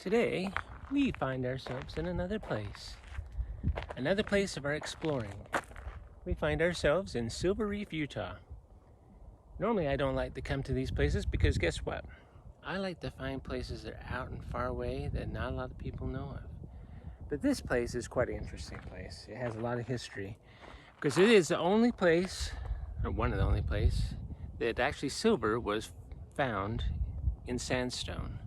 Today, we find ourselves in another place of our exploring. We find ourselves in Silver Reef, Utah. Normally, I don't like to come to these places because guess what? I like to find places that are out and far away that not a lot of people know of. But this place is quite an interesting place. It has a lot of history because it is the only place, or one of the only places, that actually silver was found in sandstone.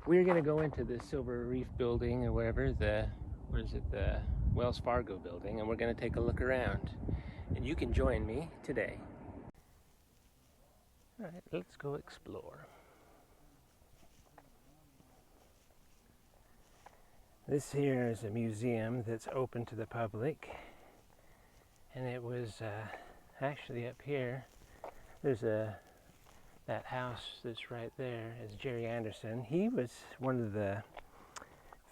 We're going to go into the Silver Reef building or wherever, the Wells Fargo building, and we're going to take a look around. And you can join me today. All right, let's go explore. This here is a museum that's open to the public, and it was actually up here. There's that house that's right there is Jerry Anderson. He was one of the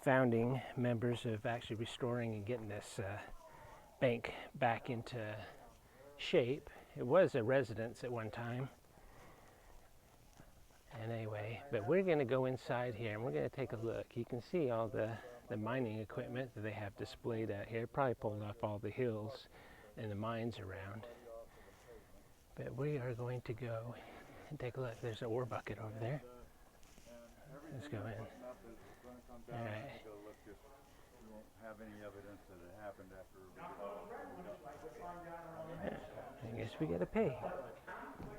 founding members of actually restoring and getting this bank back into shape. It was a residence at one time. And anyway, but we're going to go inside here and we're going to take a look. You can see all the mining equipment that they have displayed out here. Probably pulled off all the hills and the mines around. But we are going to go and take a look. There's an ore bucket over there. Let's go in. All right. I guess we gotta pay.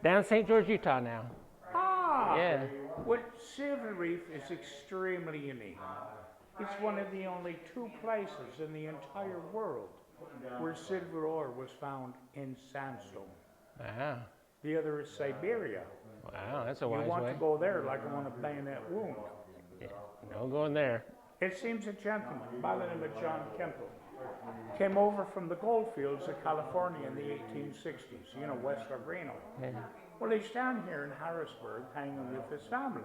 Down St. George, Utah now. Yeah. Well, Silver Reef is extremely unique. It's one of the only two places in the entire world where silver ore was found in sandstone. Wow. The other is Siberia. Wow, that's a wise way. You want to go there like I want a bayonet wound. Yeah, no going there. It seems a gentleman by the name of John Kemple came over from the gold fields of California in the 1860s, west of Reno. Yeah. Well, he's down here in Harrisburg hanging with his family,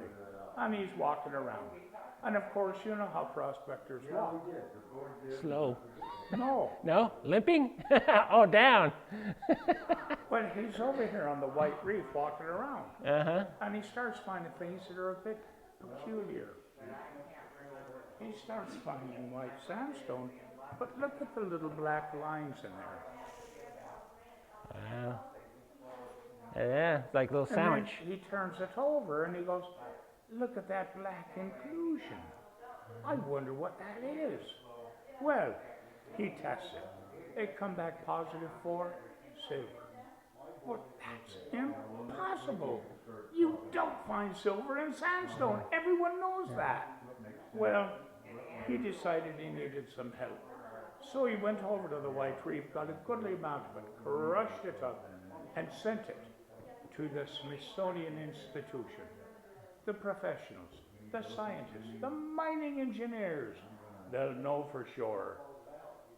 and he's walking around. And of course, you know how prospectors walk. Slow. No. No? Limping? Oh, down. Well, he's over here on the White Reef walking around. Uh-huh. And he starts finding things that are a bit peculiar. He starts finding white sandstone, but look at the little black lines in there. Wow. Yeah, it's like a little sandwich. And then he turns it over and he goes, look at that black inclusion. I wonder what that is. Well, he tests it. They come back positive for silver. Well, that's impossible. You don't find silver in sandstone. Everyone knows that. Well, he decided he needed some help. So he went over to the White Reef, got a goodly amount of it, crushed it up, and sent it to the Smithsonian Institution. The professionals, the scientists, the mining engineers, they'll know for sure.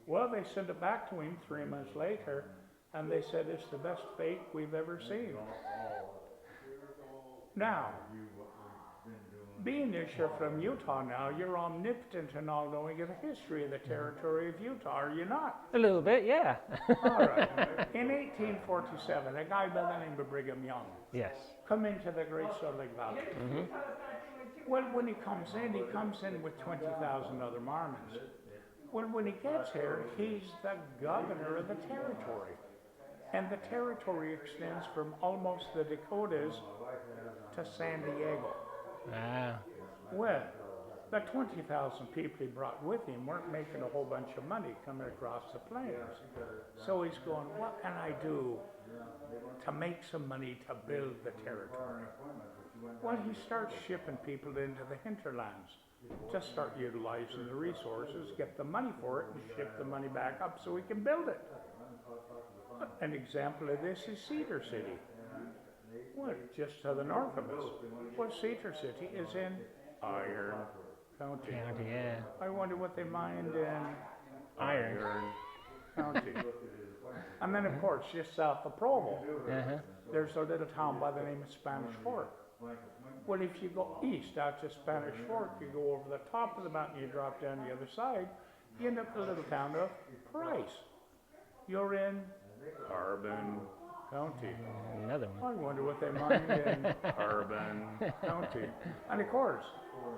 Well, they sent it back to him 3 months later, and they said it's the best fake we've ever seen. Now, being as you're from Utah now, you're omnipotent and all-knowing of the history of the territory of Utah, are you not? A little bit, yeah. All right. In 1847, a guy by the name of Brigham Young Yes. come into the Great Salt Lake Valley. Mm-hmm. Well, when he comes in with 20,000 other Mormons. Well, when he gets here, he's the governor of the territory. And the territory extends from almost the Dakotas to San Diego. Wow. Well, the 20,000 people he brought with him weren't making a whole bunch of money coming across the plains. So he's going, what can I do to make some money to build the territory? Well, he starts shipping people into the hinterlands to start utilizing the resources, get the money for it, and ship the money back up so he can build it. An example of this is Cedar City. Well, just to the north of us. Well, Cedar City is in Iron County. Yeah. I wonder what they mined in Iron County. And then, of course, just south of Provo, Uh-huh. there's a little town by the name of Spanish Fork. Well, if you go east out to Spanish Fork, you go over the top of the mountain, you drop down the other side, you end up in a little town of Price. You're in Carbon don't he? Another one. I wonder what they mine in Carbon County. And of course,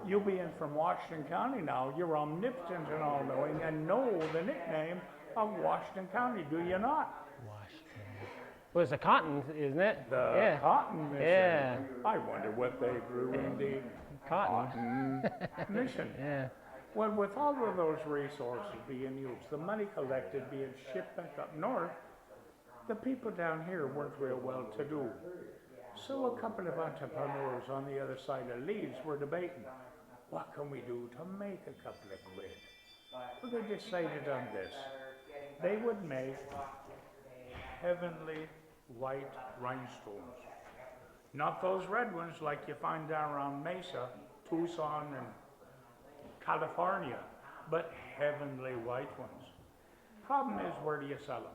you being from Washington County now, you're omnipotent and all-knowing and know the nickname of Washington County, do you not? Washington. Well, it's a cotton, isn't it? The cotton mission. Yeah. I wonder what they grew in the Cotton. mission. Yeah. Well, with all of those resources being used, the money collected being shipped back up north, the people down here weren't real well to do. So a couple of entrepreneurs on the other side of Leeds were debating, what can we do to make a couple of quid? Well, they decided on this. They would make heavenly white rhinestones. Not those red ones like you find down around Mesa, Tucson, and California, but heavenly white ones. Problem is, where do you sell them?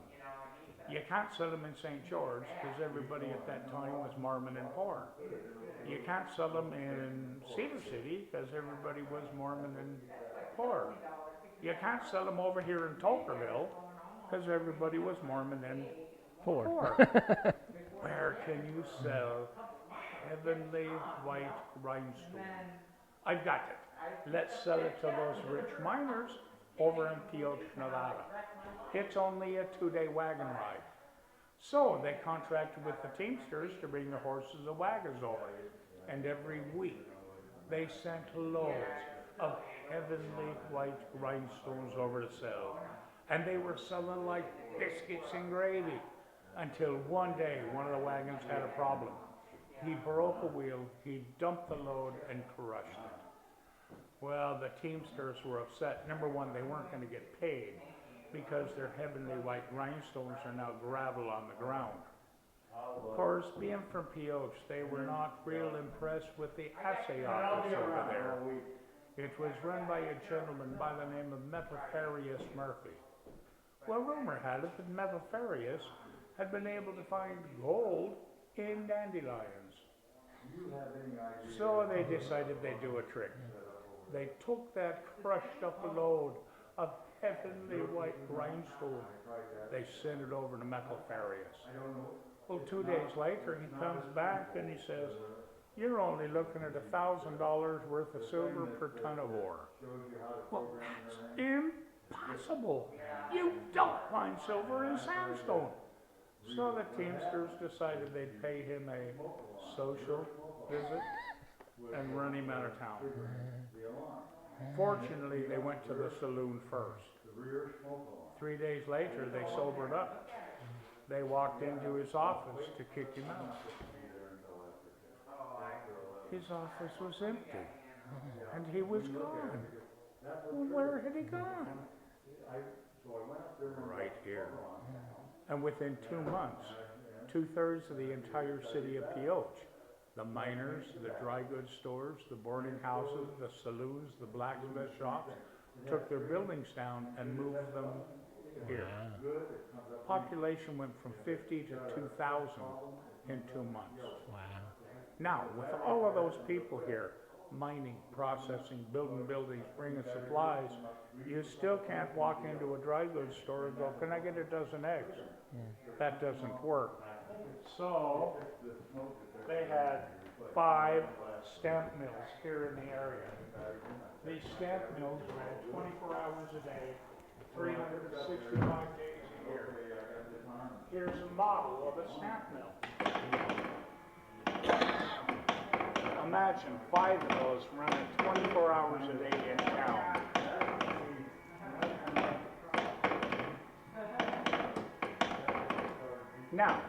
You can't sell them in St. George because everybody at that time was Mormon and poor. You can't sell them in Cedar City because everybody was Mormon and poor. You can't sell them over here in Tokerville because everybody was Mormon and poor. Where can you sell heavenly white rhinestone? I've got it. Let's sell it to those rich miners over in Pioche, Nevada. It's only a 2-day wagon ride. So they contracted with the Teamsters to bring the horses and wagons over. And every week they sent loads of heavenly white rhinestones over to sell. And they were selling like biscuits and gravy. Until one day, one of the wagons had a problem. He broke a wheel, he dumped the load and crushed it. Well, the Teamsters were upset. Number one, they weren't going to get paid because their heavenly white rhinestones are now gravel on the ground. Of course, being from Pioche, they were not real impressed with the assay office over there. It was run by a gentleman by the name of Mephifarius Murphy. Well, rumor had it that Mephifarius had been able to find gold in dandelions. So they decided they'd do a trick. They took that crushed up load of heavenly white rhinestone. They sent it over to Mephifarius. Well, 2 days later, he comes back and he says, you're only looking at $1,000 worth of silver per ton of ore. Well, that's impossible. You don't find silver in sandstone. So the Teamsters decided they'd pay him a social visit and run him out of town. Fortunately, they went to the saloon first. 3 days later, they sobered up. They walked into his office to kick him out. His office was empty, and he was gone. Well, where had he gone? Right here. And within 2 months, 2/3 of the entire city of Pioche, the miners, the dry goods stores, the boarding houses, the saloons, the blacksmith shops, took their buildings down and moved them here. Population went from 50 to 2,000 in 2 months. Wow. Now, with all of those people here, mining, processing, building buildings, bringing supplies, you still can't walk into a dry goods store and go, can I get a dozen eggs? Yeah. That doesn't work. So, they had 5 stamp mills here in the area. These stamp mills ran 24 hours a day, 365 days a year. Here's a model of a stamp mill. Imagine 5 of those running 24 hours a day in town. Now,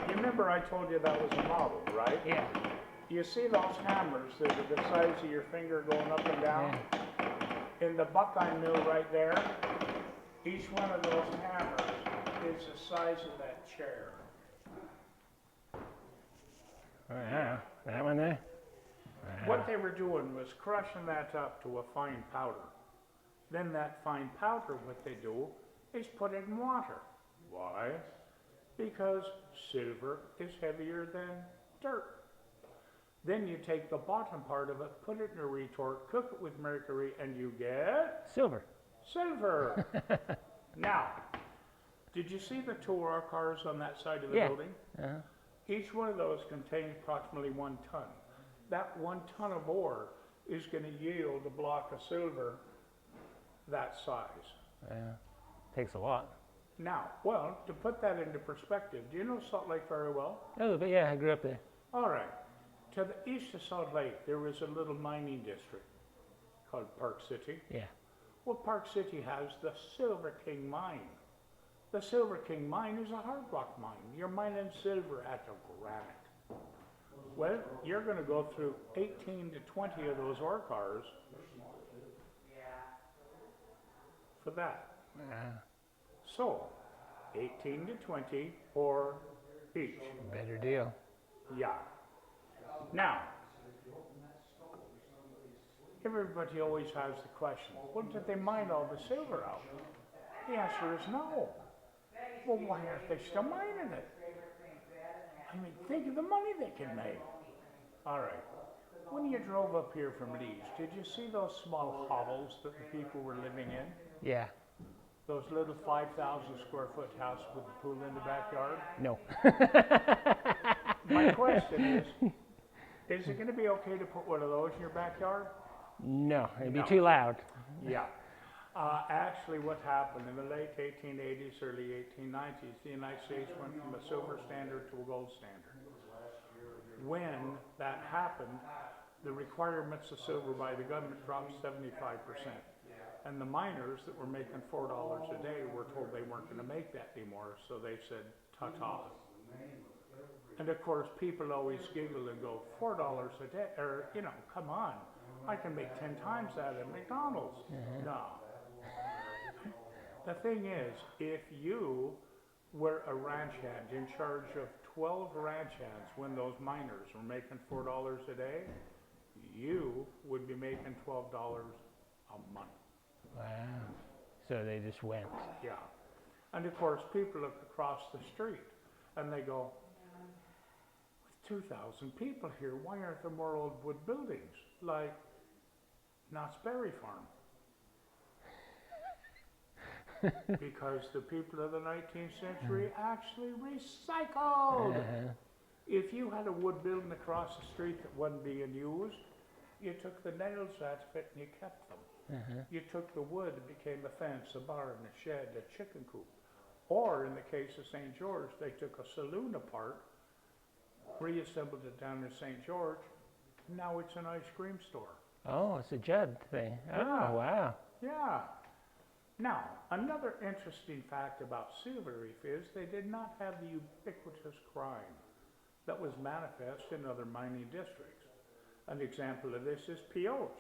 you remember I told you that was a model, right? Yeah. You see those hammers that are the size of your finger going up and down? Yeah. In the Buckeye mill right there, each one of those hammers is the size of that chair. Oh, yeah. That one there? Wow. What they were doing was crushing that up to a fine powder. Then that fine powder, what they do, is put it in water. Why? Because silver is heavier than dirt. Then you take the bottom part of it, put it in a retort, cook it with mercury, and you get Silver. silver. Now, Did you see the two ore cars on that side of the Yeah. building? Uh-huh. Each one of those contains approximately 1 ton. That 1 ton of ore is going to yield a block of silver that size. Yeah. Takes a lot. Now, well, to put that into perspective, do you know Salt Lake very well? Oh, but yeah, I grew up there. All right. To the east of Salt Lake, there was a little mining district called Park City. Yeah. Well, Park City has the Silver King mine. The Silver King mine is a hard rock mine. You're mining silver out of granite. Well, you're going to go through 18 to 20 of those ore cars for that. Yeah. So, 18 to 20 or each. Better deal. Yeah. Now, everybody always has the question, well, did they mine all the silver out? The answer is no. Well, why aren't they still mining it? I mean, think of the money they can make. All right. When you drove up here from Leeds, did you see those small hovels that the people were living in? Yeah. Those little 5,000 square foot houses with a pool in the backyard? No. My question is it going to be okay to put one of those in your backyard? No, it'd be No. too loud. Yeah. Actually, what happened in the late 1880s, early 1890s, the United States went from a silver standard to a gold standard. When that happened, the requirements of silver by the government dropped 75%. And the miners that were making $4 a day were told they weren't going to make that anymore, so they said, ta-ta. And of course, people always giggle and go, $4 a day, or, you know, come on, I can make 10 times that at McDonald's. No. The thing is, if you were a ranch hand in charge of 12 ranch hands when those miners were making $4 a day, you would be making $12 a month. Wow. So they just went. Yeah. And of course, people look across the street and they go, with 2,000 people here, why aren't there more old wood buildings like Knott's Berry Farm? Because the people of the 19th century actually recycled. If you had a wood building across the street that wasn't being used, you took the nails out of it and you kept them. You took the wood, it became a fence, a barn, a shed, a chicken coop. Or in the case of St. George, they took a saloon apart, reassembled it down in St. George, now it's an ice cream store. Oh, it's a Judd thing. Yeah. Oh, wow. Yeah. Now, another interesting fact about Silver Reef is they did not have the ubiquitous crime that was manifest in other mining districts. An example of this is Pioche.